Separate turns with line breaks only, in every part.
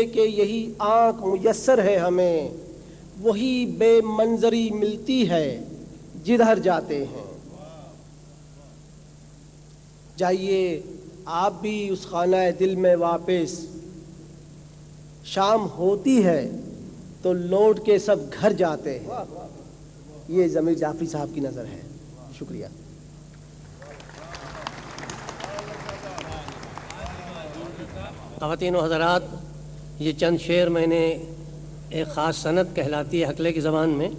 کہ یہی آنکھ میسر ہے ہمیں، وہی بے منظری ملتی ہے جدھر جاتے ہیں۔ جائیے آپ بھی اس خانہ دل میں واپس، شام ہوتی ہے تو لوٹ کے سب گھر جاتے ہیں۔ یہ ضمیر جعفری صاحب کی نظر ہے۔ شکریہ۔ خواتین و حضرات، یہ چند شعر میں نے ایک خاص صنعت کہلاتی ہے حقلے کی زبان میں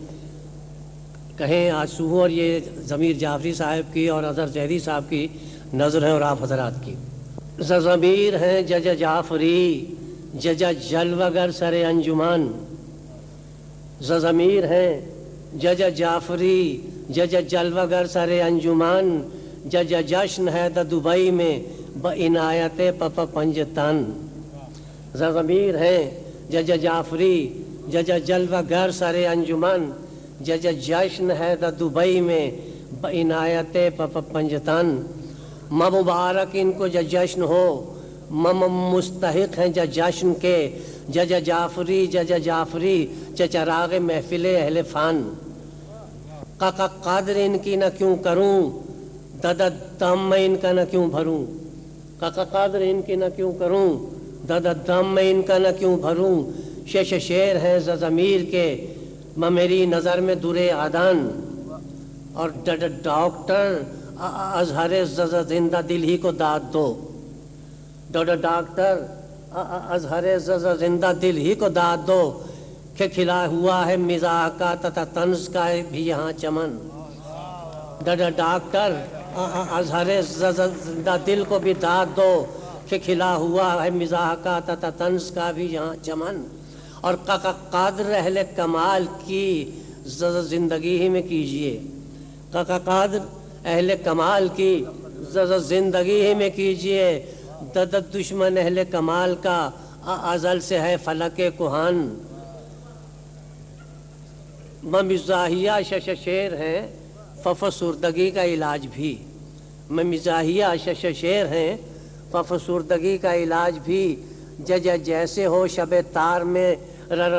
کہیں آسو، اور یہ ضمیر جعفری صاحب کی اور اظہر زیدی صاحب کی نظر ہے اور آپ حضرات کی۔ ضمیر ہیں جج جعفری جج جلوہ گر سر انجمن، ضمیر ہیں جج جعفری جج جلوہ گر سر انجمن، جج جشن ہے دا دبئی میں بعنایت پپ پنجتن۔ ضمیر ہیں جج جعفری جج جلوہ گر سر انجمن، جج جشن ہے دا دبئی میں بعنایت پپ پنجتن۔ مبارک ان کو جشن ہو، مستحق ہیں جشن کے، جج جعفری چراغ محفل اہل فن۔ قدر ان کی نہ کیوں کروں، دم میں ان کا نہ کیوں بھروں، قدر ان کی نہ کیوں کروں، دم میں ان کا نہ کیوں بھروں۔ شعر ہیں ضمیر کے میری نظر میں در عدن، اور ڈاکٹر اظہر زندہ دل ہی کو داد دو، ڈاکٹر اظہر زندہ دل ہی کو داد دو، کہ کھلا ہوا ہے مزاح کا تتا طنز کا بھی یہاں چمن۔ ڈاکٹر اظہر زندہ دل کو بھی داد دو، کہ کھلا ہوا ہے مزاح کا تتا طنز کا بھی یہاں چمن۔ اور قدر اہل کمال کی زندگی ہی میں کیجئے، قدر اہل کمال کی زندگی ہی میں کیجئے، دشمن اہل کمال کا ازل سے ہے فلک کہن۔ مزاحیہ شعر ہیں فسردگی کا علاج بھی، مزاحیہ شعر ہیں فسردگی کا علاج بھی، جیسے ہو شب تار میں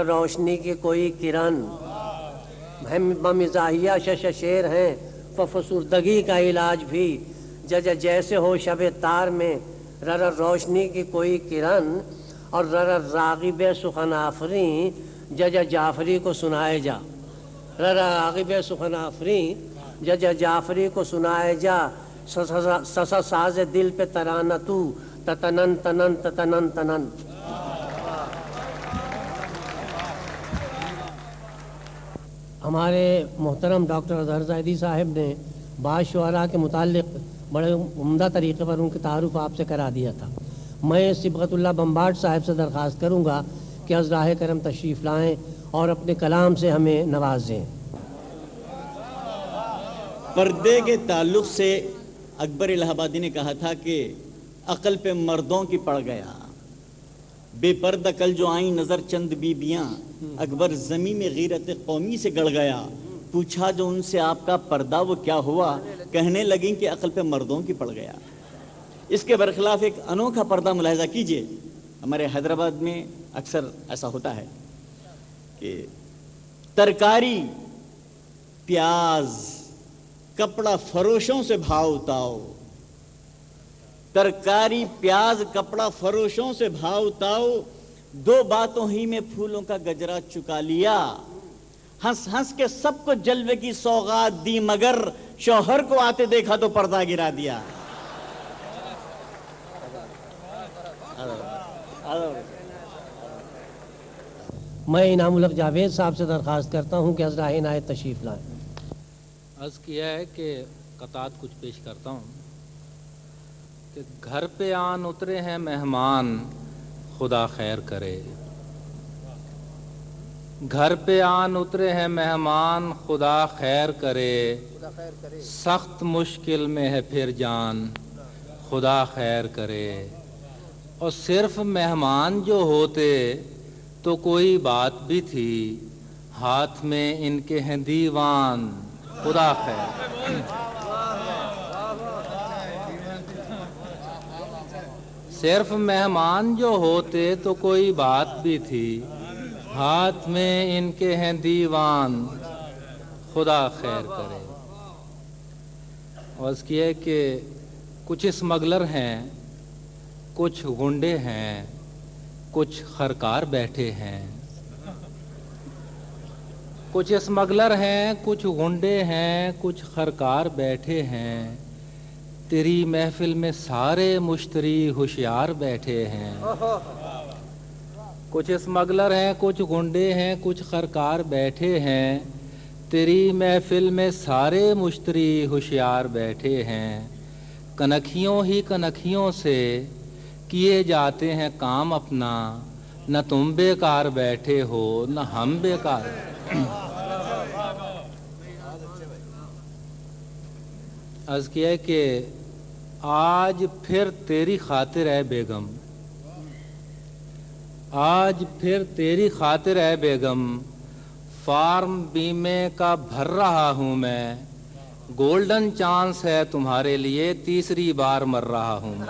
روشنی کی کوئی کرن۔ مزاحیہ شعر ہیں فسردگی کا علاج بھی، جیسے ہو شب تار میں روشنی کی کوئی کرن۔ اور راغب سخن آفریں جج جعفری کو سنائے جا، راغب سخن آفریں جج جعفری کو سنائے جا، سسا ساز دل پہ ترانہ تو تتنن تنن تتنن تنن۔ ہمارے محترم ڈاکٹر اظہر زیدی صاحب نے بعض شعراء کے متعلق بڑے عمدہ طریقے پر ان کے تعارف آپ سے کرا دیا تھا۔ میں صبغت اللہ بمبارڈ صاحب سے درخواست کروں گا کہ از راہ کرم تشریف لائیں اور اپنے کلام سے ہمیں نوازیں۔
پردے کے تعلق سے اکبر الہ آبادی نے کہا تھا کہ عقل پہ مردوں کی پڑ گیا، بے پردہ کل جو آئیں نظر چند بیبیاں، اکبر زمین میں غیرت قومی سے گڑ گیا، پوچھا جو ان سے آپ کا پردہ وہ کیا ہوا، کہنے لگیں کہ عقل پہ مردوں کی پڑ گیا۔ اس کے برخلاف ایک انوکھا پردہ ملاحظہ کیجئے، ہمارے حیدرآباد میں اکثر ایسا ہوتا ہے کہ ترکاری پیاز کپڑا فروشوں سے بھاؤ تاؤ، ترکاری پیاز کپڑا فروشوں سے بھاؤ تاؤ، دو باتوں ہی میں پھولوں کا گجرا چکا لیا، ہنس ہنس کے سب کو جلوے کی سوغات دی، مگر شوہر کو آتے دیکھا تو پردہ گرا دیا۔
میں انعام الحق جاوید صاحب سے درخواست کرتا ہوں کہ از راہ عنایت تشریف لائیں۔
عرض کیا ہے کہ قطعات کچھ پیش کرتا ہوں کہ گھر پہ آن اترے ہیں مہمان، خدا خیر کرے، گھر پہ آن اترے ہیں مہمان، خدا خیر کرے، سخت مشکل میں ہے پھر جان، خدا خیر کرے، اور صرف مہمان جو ہوتے تو کوئی بات بھی تھی، ہاتھ میں ان کے ہیں دیوان، خدا خیر۔ صرف مہمان جو ہوتے تو کوئی بات بھی تھی، ہاتھ میں ان کے ہیں دیوان، خدا خیر کرے۔ عرض کیا ہے کہ کچھ اسمگلر ہیں، کچھ گنڈے ہیں، کچھ خرکار بیٹھے ہیں۔ کچھ اسمگلر ہیں، کچھ گنڈے ہیں، کچھ خرکار بیٹھے ہیں، تیری محفل میں سارے مشتری ہوشیار بیٹھے ہیں۔ کچھ اسمگلر ہیں، کچھ گنڈے ہیں، کچھ خرکار بیٹھے ہیں، تیری محفل میں سارے مشتری ہوشیار بیٹھے ہیں۔ کنکھیوں ہی کنکھیوں سے کیے جاتے ہیں کام اپنا، نہ تم بیکار بیٹھے ہو نہ ہم بیکار۔ عرض کیا ہے کہ آج پھر تیری خاطر ہے بیگم، آج پھر تیری خاطر ہے بیگم، فارم بیمے کا بھر رہا ہوں میں، گولڈن چانس ہے تمہارے لیے، تیسری بار مر رہا ہوں میں۔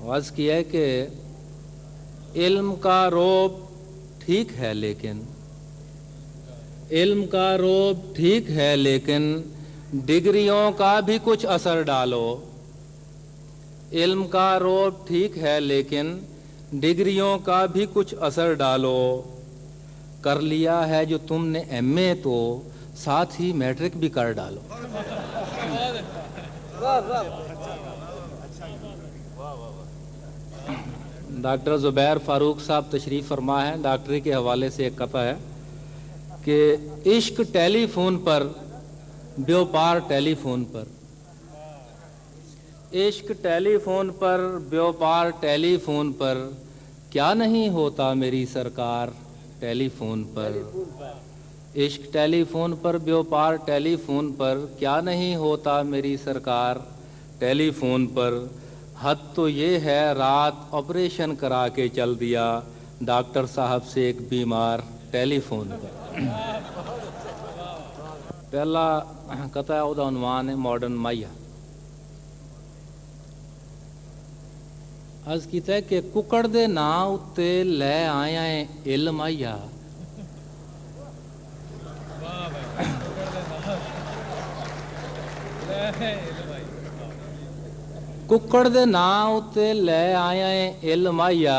عرض کیا ہے کہ علم کا روب ٹھیک ہے لیکن، علم کا روب ٹھیک ہے لیکن ڈگریوں کا بھی کچھ اثر ڈالو۔ علم کا روب ٹھیک ہے لیکن ڈگریوں کا بھی کچھ اثر ڈالو۔ کر لیا ہے جو تم نے ایم اے تو ساتھ ہی میٹرک بھی کر ڈالو۔ ڈاکٹر زبیر فاروق صاحب تشریف فرما ہے، ڈاکٹری کے حوالے سے ایک قطعہ ہے کہ عشق ٹیلی فون پر، بیوپار ٹیلی فون پر، عشق ٹیلی فون پر، بیوپار ٹیلی فون پر، کیا نہیں ہوتا میری سرکار ٹیلی فون پر۔ عشق ٹیلی فون پر، بیوپار ٹیلی فون پر، کیا نہیں ہوتا میری سرکار ٹیلی فون پر۔ حد تو یہ ہے رات آپریشن کرا کے چل دیا ڈاکٹر صاحب سے ایک بیمار ٹیلی فون پر۔ پہلا قطعہ دا عنوان ہے ماڈرن مائیا۔ عرض کیتا ہے کہ ککڑ دے نا اتے لے آیا ہے علم آیا۔ ککڑ دے نا اتے لے آیا ہے علم آیا،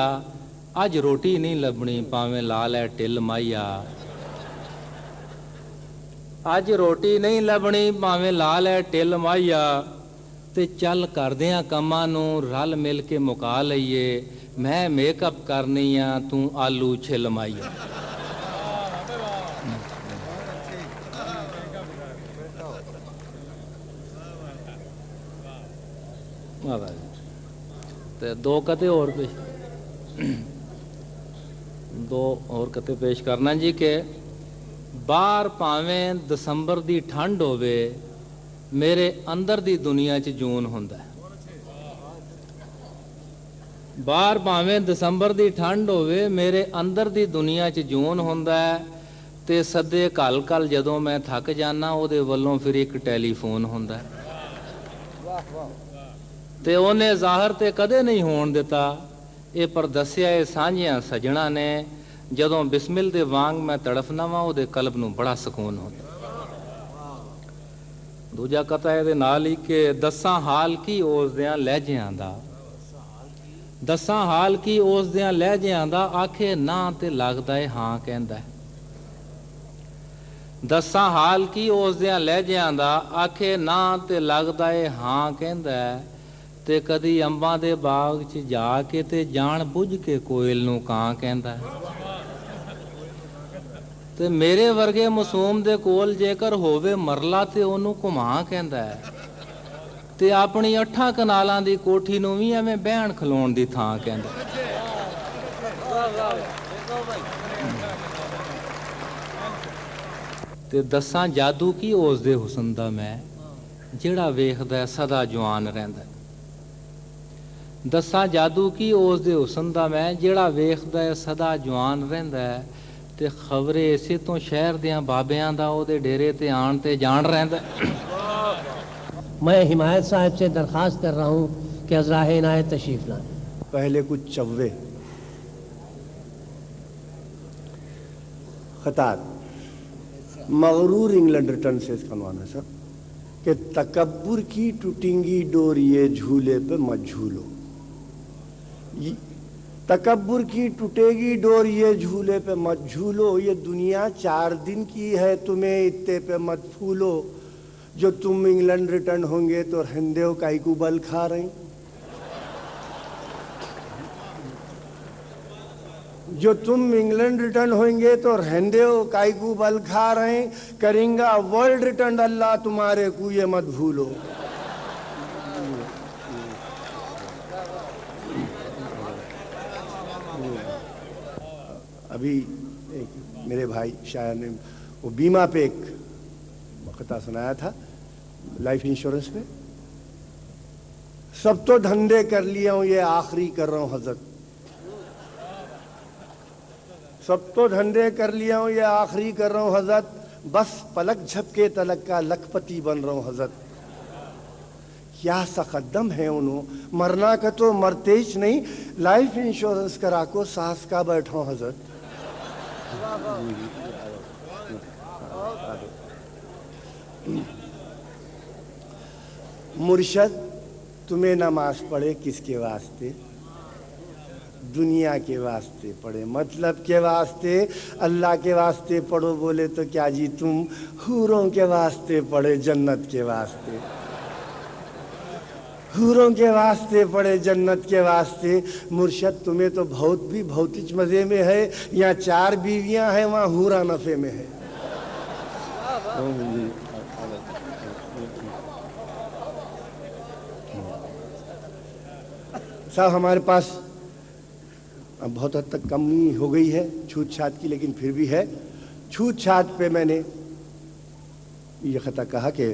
اج روٹی نہیں لبنی پاویں لا لے ٹل مائیا۔ اج روٹی نہیں لبنی پاویں لا لے ٹل مائیا، تے چل کردیاں کماں نوں رل مل کے مکا لئیے، میں میک اپ کرنی ہاں تو آلو چھل مائیا۔ دو قطعے اور پیش، دو اور قطعے پیش کرنا جی کہ باہر پاویں دسمبر دی ٹھنڈ ہووے، میرے اندر دی دنیا چ جون ہوندا ہے۔ باہر پاویں دسمبر دی ٹھنڈ ہووے، میرے اندر دی دنیا چ جون ہوندا ہے، تے سدے کل کل جدوں میں تھک جانا او دے ولوں پھر ایک ٹیلی فون ہوندا ہے۔ تے اونے ظاہر تے کدے نہیں ہون دیتا، اے پر دسیا اے سانجیاں سجنا نے، جدوں بسمل دے وانگ میں تڑفنا وا او دے قلب نوں بڑا سکون ہوندا۔ دوجا قطعہ ہے دے نال ہی کہ دساں حال کی اوس دیاں لہجیاں دا، دساں حال کی اوس دیاں لہجیاں دا، آکھے نا تے لگدا اے ہاں کہندا ہے۔ دساں حال کی اوس دیاں لہجیاں دا، آکھے نا تے لگدا اے ہاں کہندا ہے، تے کدی امباں دے باغ چ جا کے تے جان بجھ کے کوئل نوں کاں کہندا ہے۔ تے میرے ورگے معصوم دے کول جے کر ہووے مرلا تے اونوں کماں کہندا ہے، تے اپنی 8 کنالاں دی کوٹھی نوں وی ایویں بہن کھلون دی تھاں کہندا ہے۔ تے دساں جادو کی اس دے حسن دا میں جڑا ویکھدا ہے سدا جوان رہندا ہے۔ دساں جادو کی اس دے حسن دا میں جڑا ویکھدا ہے سدا جوان رہندا ہے، تے خبرے اسی تو شہر دیاں بابیاں دا او دے ڈیرے تے آن تے جان رہندا ہے۔
میں حمایت صاحب سے درخواست کر رہا ہوں کہ از راہ عنایت تشریف لائیں.
پہلے کچھ چوے خطات مغرور انگلینڈ ریٹرن سے کھنوانا سر کہ تکبر کی ٹوٹیں ڈور یہ جھولے پہ مت جھولو. تکبر کی ٹوٹے گی ڈور یہ جھولے پہ مت جھولو. یہ دنیا 4 دن کی ہے تمہیں اتے پہ مت پھولو. جو تم انگلینڈ ریٹرن ہوں گے تو ہندیو کائی کو بل کھا رہی. جو تم انگلینڈ ریٹرن ہوئیں گے تو ہندیو کائی کو بل کھا رہے ہیں. کریں گا ورلڈ ریٹرن اللہ تمہارے کو یہ مت بھولو. ابھی ایک میرے بھائی شاعر نے وہ بیمہ پہ ایک مقطع سنایا تھا لائف انشورنس پہ. سب تو دھندے کر لیا ہوں یہ آخری کر رہا ہوں حضرت. سب تو دھندے کر لیا ہوں یہ آخری کر رہا ہوں حضرت. بس پلک جھپکے تلک کا لکھ پتی بن رہا ہوں حضرت. کیا سقدم ہے انہوں مرنا کا تو مرتیج نہیں. لائف انشورنس کرا کو سانس کا بیٹھا ہوں حضرت. مرشد تمہیں نماز پڑھے کس کے واسطے؟ دنیا کے واسطے پڑھے, مطلب کے واسطے, اللہ کے واسطے پڑھو بولے تو کیا جی تم حوروں کے واسطے پڑھے جنت کے واسطے. حوروں کے واسطے پڑھے جنت کے واسطے. مرشد تمہیں تو بہت بھی بہت مزے میں ہے. یہاں 4 بیویاں ہیں وہاں حورا نفے میں ہے. صاحب ہمارے پاس اب بہت حد تک کمی ہو گئی ہے چھوت چھات کی, لیکن پھر بھی ہے. چھوت چھات پہ میں نے یہ خطا کہا کہ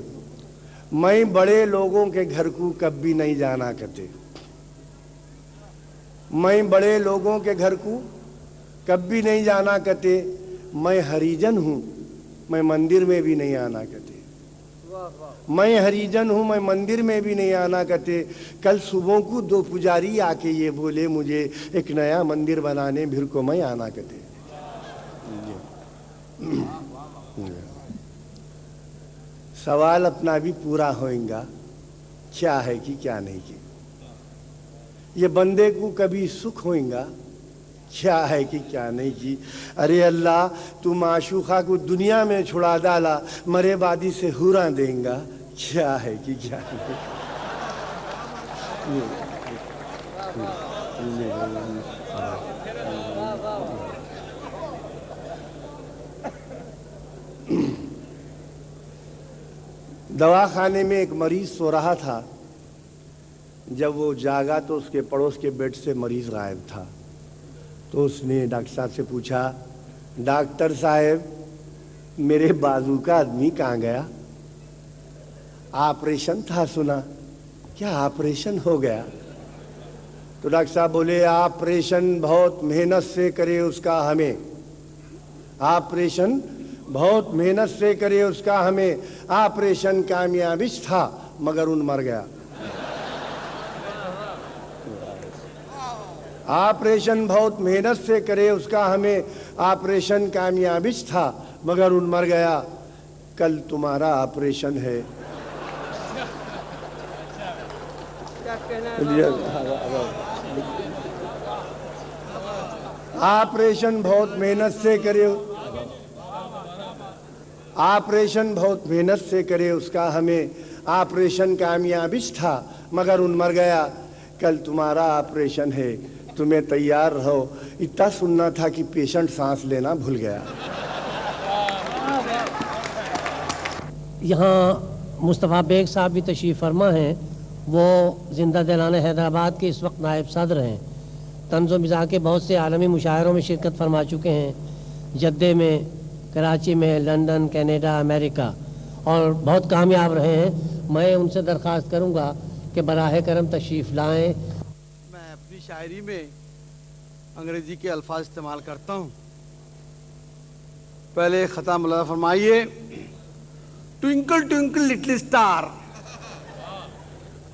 میں بڑے لوگوں کے گھر کو کبھی نہیں جانا کرتے. میں بڑے لوگوں کے گھر کو کبھی نہیں جانا کرتے. میں ہریجن ہوں, میں مندر میں بھی نہیں آنا کرتے. میں ہریجن ہوں, میں مندر میں بھی نہیں آنا کرتے. کل صبح کو 2 پجاری آ کے یہ بولے مجھے ایک نیا مندر بنانے بھر کو میں آنا کرتے. سوال اپنا بھی پورا ہوئیں گا کیا ہے کہ کیا نہیں کی. یہ بندے کو کبھی سکھ ہوئیں گا کیا ہے کہ کیا نہیں کی. ارے اللہ تو معشوقہ کو دنیا میں چھڑا ڈالا, مرے بادی سے حوراں دیں گا کیا ہے کہ کیا نہیں. دواخانے میں ایک مریض سو رہا تھا. جب وہ جاگا تو اس کے پڑوس کے بیڈ سے مریض غائب تھا. تو اس نے ڈاکٹر صاحب سے پوچھا, ڈاکٹر صاحب میرے بازو کا آدمی کہاں گیا؟ آپریشن تھا سنا. کیا آپریشن ہو گیا؟ تو ڈاکٹر صاحب بولے آپریشن بہت محنت سے کرے اس کا ہمیں. آپریشن بہت محنت سے کرے اس کا ہمیں. آپریشن کامیابش تھا مگر ان مر گیا. آپریشن بہت محنت سے کرے اس کا ہمیں. آپریشن کامیابش تھا مگر ان مر گیا. کل تمہارا آپریشن ہے. آپریشن بہت محنت سے کرے, آپریشن بہت محنت سے کرے اس کا ہمیں. آپریشن کامیابش تھا مگر ان مر گیا. کل تمہارا آپریشن ہے, تمہیں تیار رہو. اتنا سننا تھا کہ پیشنٹ سانس لینا بھول گیا.
یہاں مصطفیٰ بیگ صاحب بھی تشریف فرما ہیں. وہ زندہ دلانہ حیدرآباد کے اس وقت نائب صدر ہیں. طنز و مزاح کے بہت سے عالمی مشاعروں میں شرکت فرما چکے ہیں. جدہ میں, کراچی میں, لندن, کینیڈا, امریکہ, اور بہت کامیاب رہے ہیں. میں ان سے درخواست کروں گا کہ براہ کرم تشریف لائیں.
میں اپنی شاعری میں انگریزی کے الفاظ استعمال کرتا ہوں. پہلے خطا ملاحظہ فرمائیے. Twinkle twinkle little star,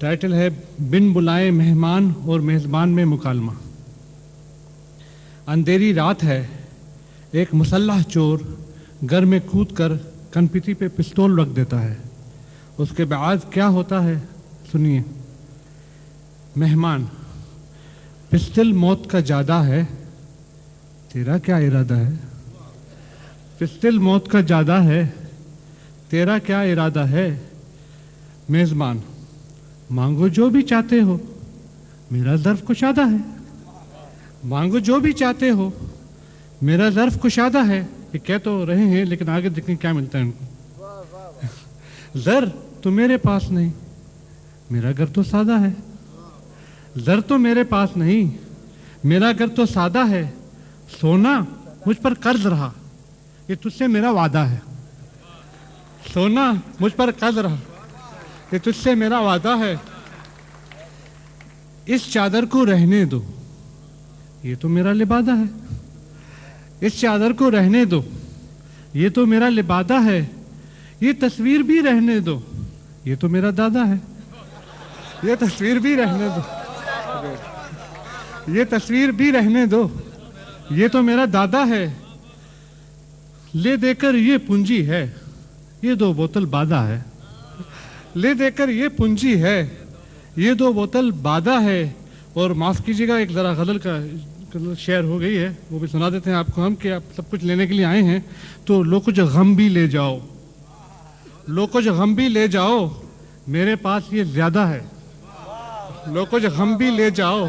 title ہے بن بلائے مہمان اور میزبان میں مکالمہ۔ اندھیری رات ہے، ایک مسلح چور گھر میں کود کر کنپیتی پہ پستول رکھ دیتا ہے۔ اس کے بعد کیا ہوتا ہے سنیے۔ مہمان: پستل موت کا جادہ ہے، تیرا کیا ارادہ ہے؟ پستل موت کا جادہ ہے، تیرا کیا ارادہ ہے؟ میزبان: مانگو جو بھی چاہتے ہو، میرا ظرف کشادہ ہے۔ مانگو جو بھی چاہتے ہو، میرا ظرف کشادہ ہے۔ یہ کہہ تو رہے ہیں لیکن آگے دیکھیں کیا ملتا ہے ان کو۔ زر تو میرے پاس نہیں، میرا گھر تو سادہ ہے۔ زر تو میرے پاس نہیں، میرا گھر تو سادہ ہے۔ سونا مجھ پر قرض رہا، یہ تجھ سے میرا وعدہ ہے۔ سونا مجھ پر قرض رہا، یہ تجھ سے میرا وعدہ ہے۔ اس چادر کو رہنے دو، یہ تو میرا لبادہ ہے۔ اس چادر کو رہنے دو، یہ تو میرا لبادہ ہے۔ یہ تصویر بھی رہنے دو، یہ تو میرا دادا ہے۔ یہ تصویر بھی رہنے دو، یہ تصویر بھی رہنے دو، یہ تو میرا دادا ہے۔ لے دے کر یہ پونجی ہے، یہ 2 بوتل بادہ ہے۔ لے دے کر یہ پونجی ہے، یہ 2 بوتل بادہ ہے۔ اور معاف کیجیے گا، ایک ذرا غزل کا شعر ہو گئی ہے، وہ بھی سنا دیتے ہیں آپ کو ہم، کہ آپ سب کچھ لینے کے لیے آئے ہیں تو لو کچھ غم بھی لے جاؤ، لو کچھ غم بھی لے جاؤ، میرے پاس یہ زیادہ ہے۔ لو کچھ غم بھی لے جاؤ،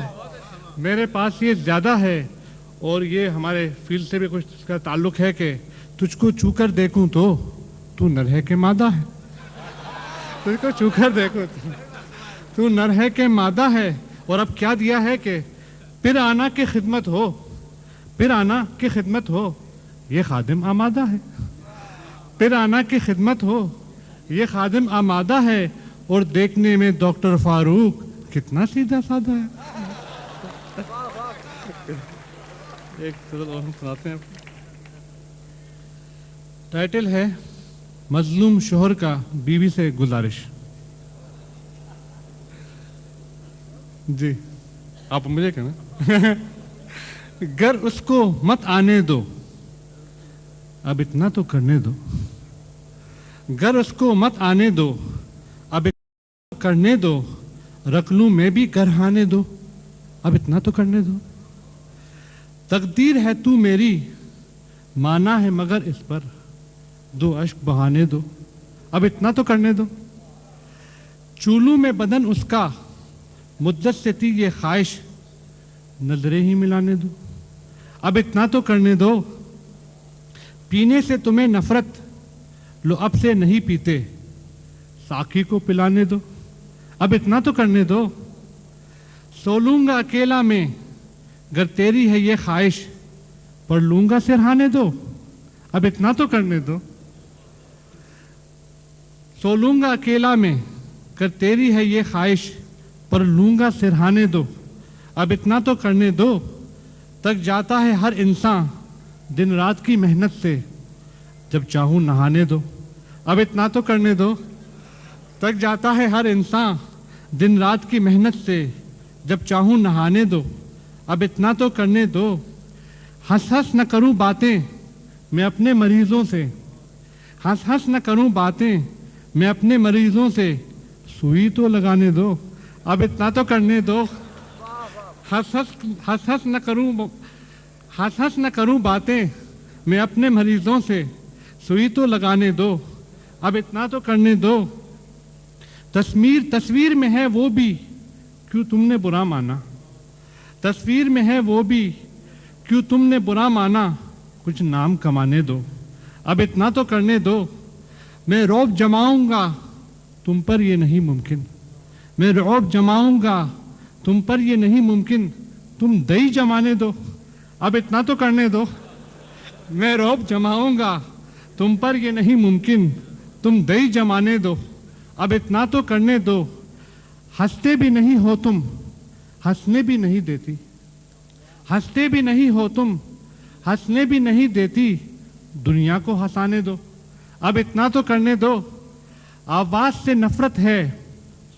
میرے پاس یہ زیادہ ہے۔ اور یہ ہمارے فیلڈ سے بھی کچھ اس کا تعلق ہے کہ تجھ کو چھو کر دیکھوں تو نر ہے کہ مادہ ہے۔ تجھ کو چھو کر دیکھوں تو نر ہے کہ مادہ ہے۔ اور اب کیا دیا ہے کہ پھر آنا کی خدمت ہو، پھر آنا کی خدمت ہو، یہ خادم آمادہ ہے۔ پھر آنا کی خدمت ہو، یہ خادم آمادہ ہے۔ اور دیکھنے میں ڈاکٹر فاروق کتنا سیدھا سادہ ہے۔ ایک غزل اور ہم سناتے ہیں۔ ٹائٹل ہے مظلوم شوہر کا بیوی سے گزارش۔ جی آپ مجھے کہنا۔ گر اس کو مت آنے دو، اب اتنا تو کرنے دو۔ گر اس کو مت آنے دو، اب اتنا تو کرنے دو۔ رکھ لوں میں بھی گرہانے دو، اب اتنا تو کرنے دو۔ تقدیر ہے تو میری، مانا ہے مگر اس پر 2 اشک بہانے دو، اب اتنا تو کرنے دو۔ چولوں میں بدن اس کا، مدت سے تھی یہ خواہش، نظریں ہی ملانے دو، اب اتنا تو کرنے دو۔ پینے سے تمہیں نفرت، لو اب سے نہیں پیتے، ساقی کو پلانے دو، اب اتنا تو کرنے دو۔ سو لوں گا اکیلا میں، گر تیری ہے یہ خواہش، پڑھ لوں گا سرہانے دو، اب اتنا تو کرنے دو۔ سو لوں گا اکیلا میں، گر تیری ہے یہ خواہش، پڑھ لوں گا سرہانے دو، اب اتنا تو کرنے دو۔ تک جاتا ہے ہر انسان دن رات کی محنت سے، جب چاہوں نہانے دو، اب اتنا تو کرنے دو۔ تک جاتا ہے ہر انسان دن رات کی محنت سے، جب چاہوں نہانے دو، اب اتنا تو کرنے دو۔ ہنس ہنس نہ کروں باتیں میں اپنے مریضوں سے، ہنس ہنس نہ کروں باتیں میں اپنے مریضوں سے، سوئی تو لگانے دو، اب اتنا تو کرنے دو۔ ہنس ہنس نہ کروں باتیں میں اپنے مریضوں سے، سوئی تو لگانے دو، اب اتنا تو کرنے دو۔ تصویر میں ہے وہ بھی کیوں تم نے برا مانا، تصویر میں ہے وہ بھی کیوں تم نے برا مانا، کچھ نام کمانے دو، اب اتنا تو کرنے دو۔ میں رعب جماؤں گا تم پر یہ نہیں ممکن، میں رعب جماؤں گا تم پر یہ نہیں ممکن، تم دہی جمانے دو، اب اتنا تو کرنے دو۔ میں رعب جماؤں گا تم پر یہ نہیں ممکن، تم دہی جمانے دو، اب اتنا تو کرنے دو۔ ہنستے بھی نہیں ہو تم، ہنسنے بھی نہیں دیتی، ہنستے بھی نہیں ہو تم، ہنسنے بھی نہیں دیتی، دنیا کو ہنسانے دو، اب اتنا تو کرنے دو۔ آواز سے نفرت ہے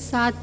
7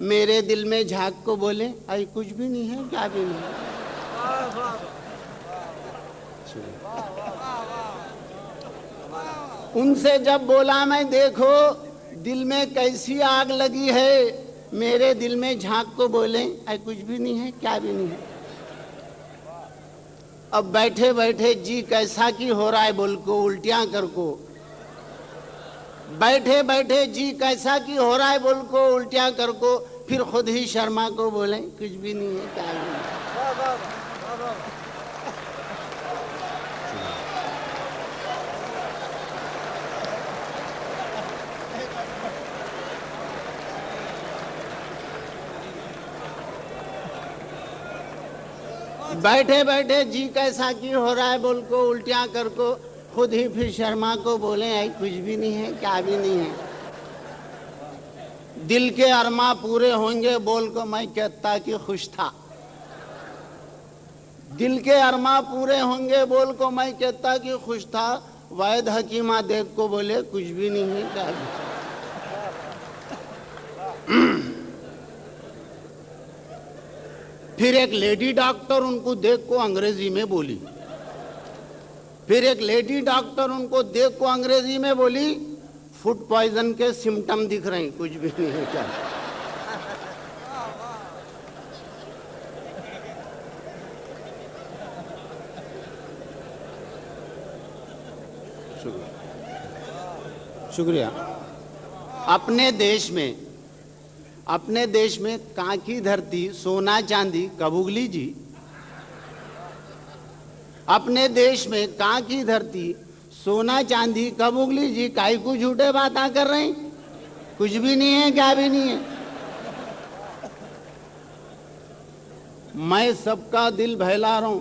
میرے دل میں جھانک کو بولے ای کچھ بھی نہیں ہے کیا بھی نہیں ہے. ان سے جب بولا میں دیکھو دل میں کیسی آگ لگی ہے, میرے دل میں جھانک کو بولے اے کچھ بھی نہیں ہے کیا بھی نہیں ہے. اب بیٹھے بیٹھے جی کیسا کی ہو رہا ہے بول کو الٹیاں کر کو, بیٹھے بیٹھے جی کیسا کی ہو رہا ہے بول کو الٹیاں کر کو, پھر خود ہی شرما کو بولے کچھ بھی نہیں ہے کیا بھی نہیں ہے. بیٹھے بیٹھے جی کیسا کی ہو رہا ہے بول کو الٹیاں کر کو, خود ہی پھر شرما کو بولے اے کچھ بھی نہیں ہے کیا بھی نہیں ہے. دل کے ارماں پورے ہوں گے بول کو میں کہتا کہ خوش تھا, دل کے ارماں پورے ہوں گے بول کو میں کہتا کہ خوش تھا. واحد حکیمہ دیکھ کو بولے کچھ بھی نہیں ہے کیا بھی. پھر ایک لیڈی ڈاکٹر ان کو دیکھ کو انگریزی میں بولی, پھر ایک لیڈی ڈاکٹر ان کو دیکھ کو انگریزی میں بولی فوڈ پوائزن کے سمٹم دکھ رہے ہیں کچھ بھی نہیں ہے کیا. شکریہ. اپنے دیش میں کہاں کی دھرتی سونا چاندی کب اگلی جی, اپنے دیش میں کہاں کی دھرتی سونا چاندی کب اگلی جی. کائی کو جھوٹے باتاں کر رہے ہیں کچھ بھی نہیں ہے کیا بھی نہیں ہے. میں سب کا دل بہلا رہا ہوں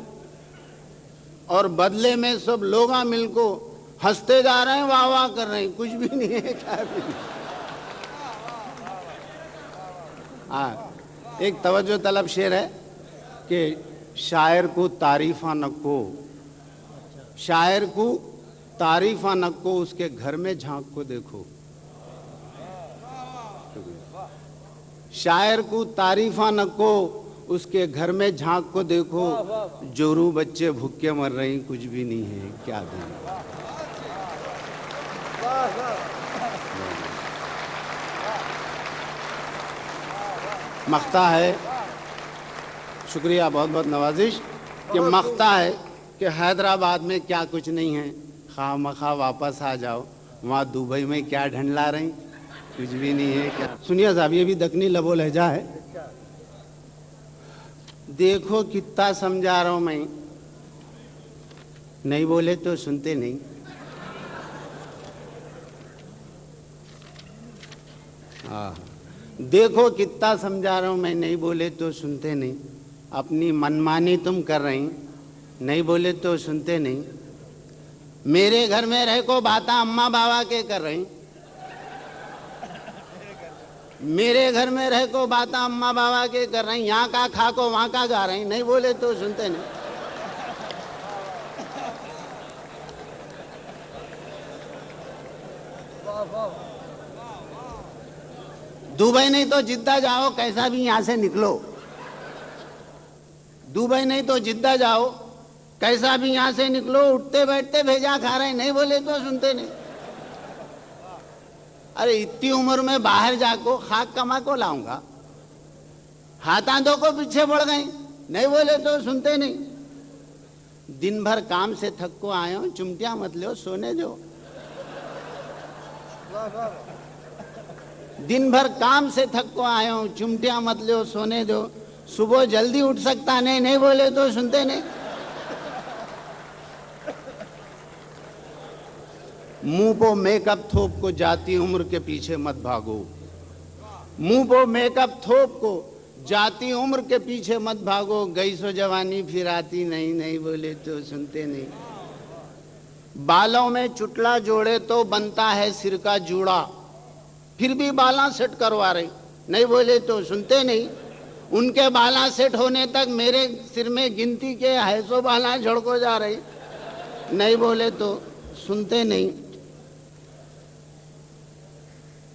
اور بدلے میں سب لوگ مل کو ہنستے جا رہے ہیں واہ واہ کر رہے ہیں کچھ بھی نہیں ہے کیا بھی نہیں. ایک توجہ طلب شعر ہے کہ شاعر کو تعریفاں نکو, شاعر کو تعریفاں نکو, اس کے گھر میں جھانک کو دیکھو. شاعر کو تعریفاں نکو, اس کے گھر میں جھانک کو دیکھو. جورو بچے بھوکے مر رہے ہیں کچھ بھی نہیں ہے کیا بھی نہیں. مختہ ہے, شکریہ بہت بہت نوازش, کہ مختہ ہے کہ حیدرآباد میں کیا کچھ نہیں ہے, خواہ مخواہ واپس آ جاؤ. وہاں دبئی میں کیا ڈھنڈلا رہی کچھ بھی نہیں ہے کیا. سنیے صاحب یہ بھی دکنی لب و لہجہ ہے. دیکھو کتنا سمجھا رہا ہوں میں, نہیں بولے تو سنتے نہیں. دیکھو کتنا سمجھا رہا ہوں میں, نہیں بولے تو سنتے نہیں. اپنی منمانی تم کر رہی, نہیں بولے تو سنتے نہیں. میرے گھر میں رہ کو باتاں اماں بابا کے کر رہی, میرے گھر میں رہ کو باتاں اماں بابا کے کر رہی. یہاں کا کھا کو وہاں کا گا رہی, نہیں بولے تو سنتے نہیں. دبئی نہیں تو جدہ جاؤ, کیسا بھی یہاں سے نکلو. دبئی نہیں تو جدہ جاؤ, کیسا بھی یہاں سے نکلو. اٹھتے بیٹھتے بھیجا کھا رہے, نہیں بولے تو سنتے نہیں. ارے اتنی عمر میں باہر جا کو خاک کما کو لاؤں گا, ہاتھاں دو کو پیچھے پڑ گئے, نہیں بولے تو سنتے نہیں. دن بھر کام سے تھک کو آئے ہوں, چمٹیاں مت لو سونے دو. دن بھر کام سے تھک کو آئے ہوں, چمٹیاں مت لو سونے دو. صبح جلدی اٹھ سکتا نہیں, نہیں بولے تو سنتے نہیں. منہ پو میک اپ تھوپ کو جاتی عمر کے پیچھے مت بھاگو. منہ پو میک اپ تھوپ کو جاتی عمر کے پیچھے مت بھاگو. گئی سو جوانی پھر آتی نہیں, نہیں بولے تو سنتے نہیں. بالوں میں چٹلا جوڑے تو بنتا ہے سر کا جوڑا, پھر بھی بالاں سیٹ کروا رہے, نہیں بولے تو سنتے نہیں. ان کے بالاں سیٹ ہونے تک میرے سر میں گنتی کے 250 بالاں جھڑ کو جا رہی, نہیں بولے تو سنتے نہیں.